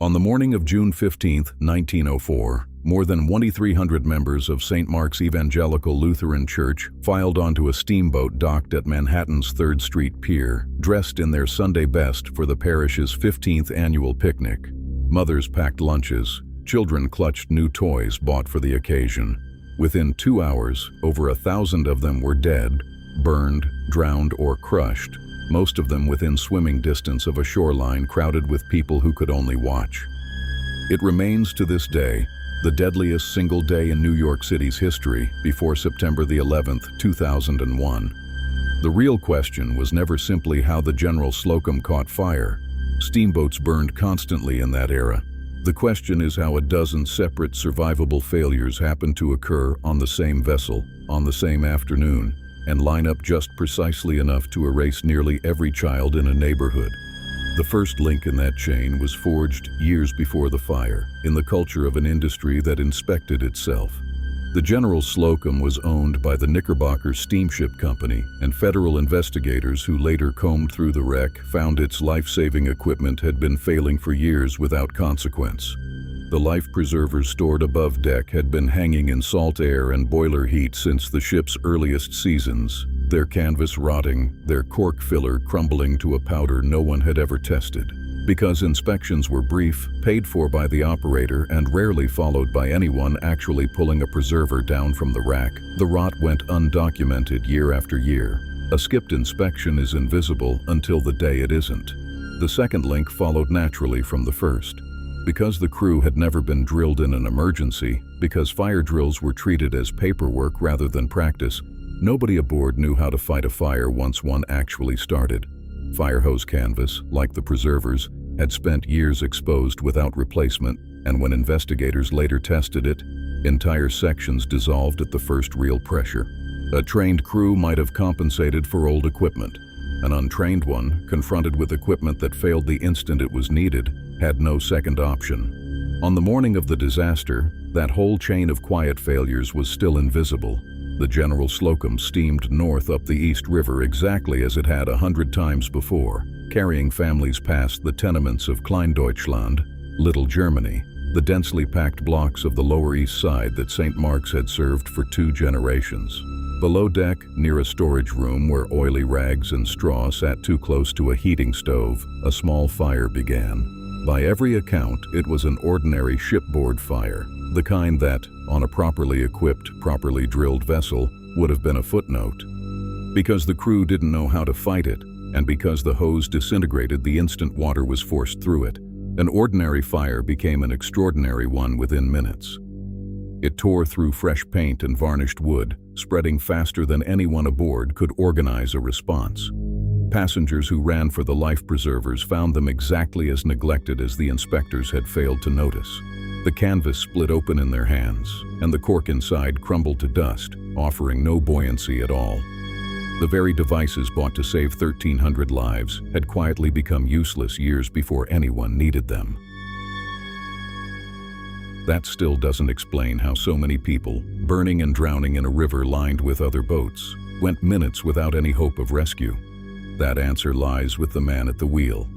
On the morning of June 15, 1904, more than 2,300 members of St. Mark's Evangelical Lutheran Church filed onto a steamboat docked at Manhattan's 3rd Street Pier, dressed in their Sunday best for the parish's 15th annual picnic. Mothers packed lunches, children clutched new toys bought for the occasion. Within 2 hours, over 1,000 of them were dead, burned, drowned, or crushed, most of them within swimming distance of a shoreline crowded with people who could only watch. It remains to this day the deadliest single day in New York City's history before September the 11th, 2001. The real question was never simply how the General Slocum caught fire. Steamboats burned constantly in that era. The question is how a dozen separate survivable failures happened to occur on the same vessel, on the same afternoon, and line up just precisely enough to erase nearly every child in a neighborhood. The first link in that chain was forged years before the fire, in the culture of an industry that inspected itself. The General Slocum was owned by the Knickerbocker Steamship Company, and federal investigators who later combed through the wreck found its life-saving equipment had been failing for years without consequence. The life preservers stored above deck had been hanging in salt air and boiler heat since the ship's earliest seasons, their canvas rotting, their cork filler crumbling to a powder no one had ever tested. Because inspections were brief, paid for by the operator, and rarely followed by anyone actually pulling a preserver down from the rack, the rot went undocumented year after year. A skipped inspection is invisible until the day it isn't. The second link followed naturally from the first. Because the crew had never been drilled in an emergency, because fire drills were treated as paperwork rather than practice, nobody aboard knew how to fight a fire once one actually started. Fire hose canvas, like the preservers, had spent years exposed without replacement, and when investigators later tested it, entire sections dissolved at the first real pressure. A trained crew might have compensated for old equipment. An untrained one, confronted with equipment that failed the instant it was needed, had no second option. On the morning of the disaster, that whole chain of quiet failures was still invisible. The General Slocum steamed north up the East River exactly as it had 100 times before, carrying families past the tenements of Kleindeutschland, Little Germany, the densely packed blocks of the Lower East Side that St. Mark's had served for 2 generations. Below deck, near a storage room where oily rags and straw sat too close to a heating stove, a small fire began. By every account, it was an ordinary shipboard fire, the kind that, on a properly equipped, properly drilled vessel, would have been a footnote. Because the crew didn't know how to fight it, and because the hose disintegrated the instant water was forced through it, an ordinary fire became an extraordinary one within minutes. It tore through fresh paint and varnished wood, spreading faster than anyone aboard could organize a response. Passengers who ran for the life preservers found them exactly as neglected as the inspectors had failed to notice. The canvas split open in their hands, and the cork inside crumbled to dust, offering no buoyancy at all. The very devices bought to save 1,300 lives had quietly become useless years before anyone needed them. That still doesn't explain how so many people, burning and drowning in a river lined with other boats, went minutes without any hope of rescue. That answer lies with the man at the wheel.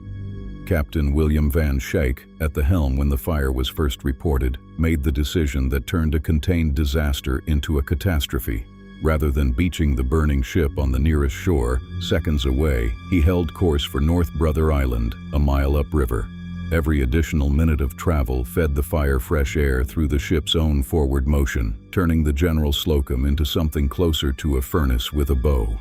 Captain William Van Schaik, at the helm when the fire was first reported, made the decision that turned a contained disaster into a catastrophe. Rather than beaching the burning ship on the nearest shore, seconds away, he held course for North Brother Island, a mile upriver. Every additional minute of travel fed the fire fresh air through the ship's own forward motion, turning the General Slocum into something closer to a furnace with a bow.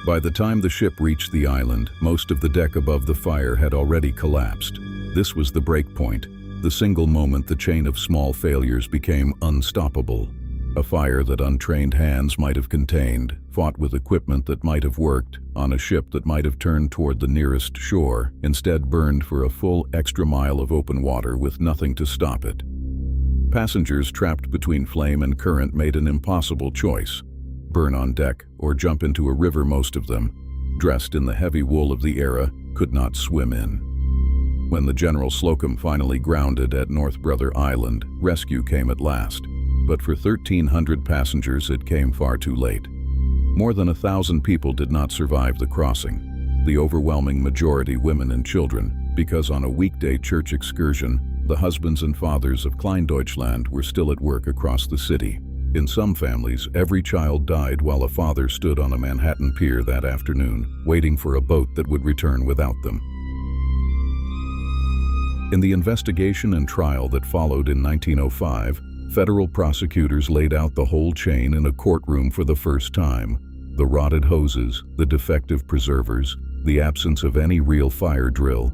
By the time the ship reached the island, most of the deck above the fire had already collapsed. This was the break point, the single moment the chain of small failures became unstoppable. A fire that untrained hands might have contained, fought with equipment that might have worked, on a ship that might have turned toward the nearest shore, instead burned for a full extra mile of open water with nothing to stop it. Passengers trapped between flame and current made an impossible choice. Burn on deck or jump into a river. Most of them, dressed in the heavy wool of the era, could not swim in. When the General Slocum finally grounded at North Brother Island, rescue came at last. But for 1,300 passengers, it came far too late. More than 1,000 people did not survive the crossing, the overwhelming majority women and children, because on a weekday church excursion, The husbands and fathers of Kleindeutschland were still at work across the city. In some families, every child died while a father stood on a Manhattan pier that afternoon, waiting for a boat that would return without them. In the investigation and trial that followed in 1905, federal prosecutors laid out the whole chain in a courtroom for the first time. The rotted hoses, the defective preservers, the absence of any real fire drill.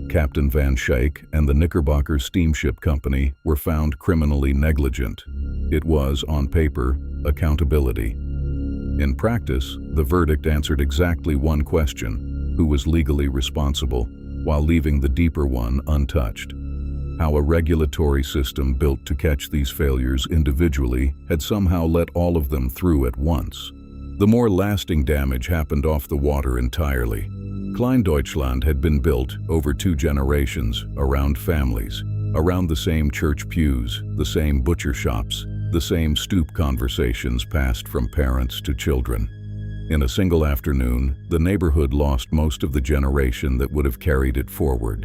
Captain Van Schaik and the Knickerbocker Steamship Company were found criminally negligent. It was, on paper, accountability. In practice, the verdict answered exactly one question: who was legally responsible, while leaving the deeper one untouched. How a regulatory system built to catch these failures individually had somehow let all of them through at once. The more lasting damage happened off the water entirely. Kleindeutschland had been built over 2 generations, around families, around the same church pews, the same butcher shops, the same stoop conversations passed from parents to children. In a single afternoon, the neighborhood lost most of the generation that would have carried it forward.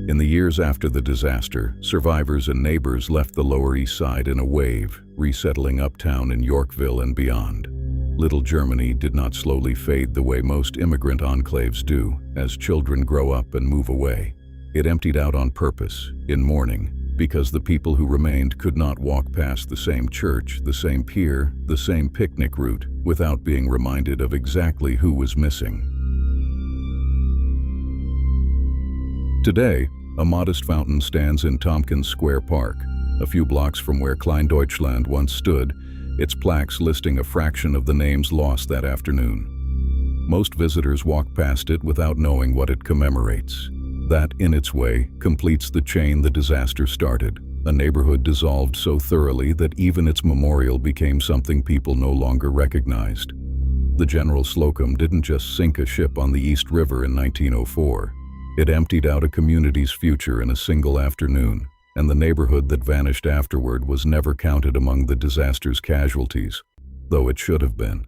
In the years after the disaster, survivors and neighbors left the Lower East Side in a wave, resettling uptown in Yorkville and beyond. Little Germany did not slowly fade the way most immigrant enclaves do, as children grow up and move away. It emptied out on purpose, in mourning, because the people who remained could not walk past the same church, the same pier, the same picnic route, without being reminded of exactly who was missing. Today, a modest fountain stands in Tompkins Square Park, a few blocks from where Kleindeutschland once stood, its plaques listing a fraction of the names lost that afternoon. Most visitors walk past it without knowing what it commemorates. That, in its way, completes the chain the disaster started, a neighborhood dissolved so thoroughly that even its memorial became something people no longer recognized. The General Slocum didn't just sink a ship on the East River in 1904. It emptied out a community's future in a single afternoon, and the neighborhood that vanished afterward was never counted among the disaster's casualties, though it should have been.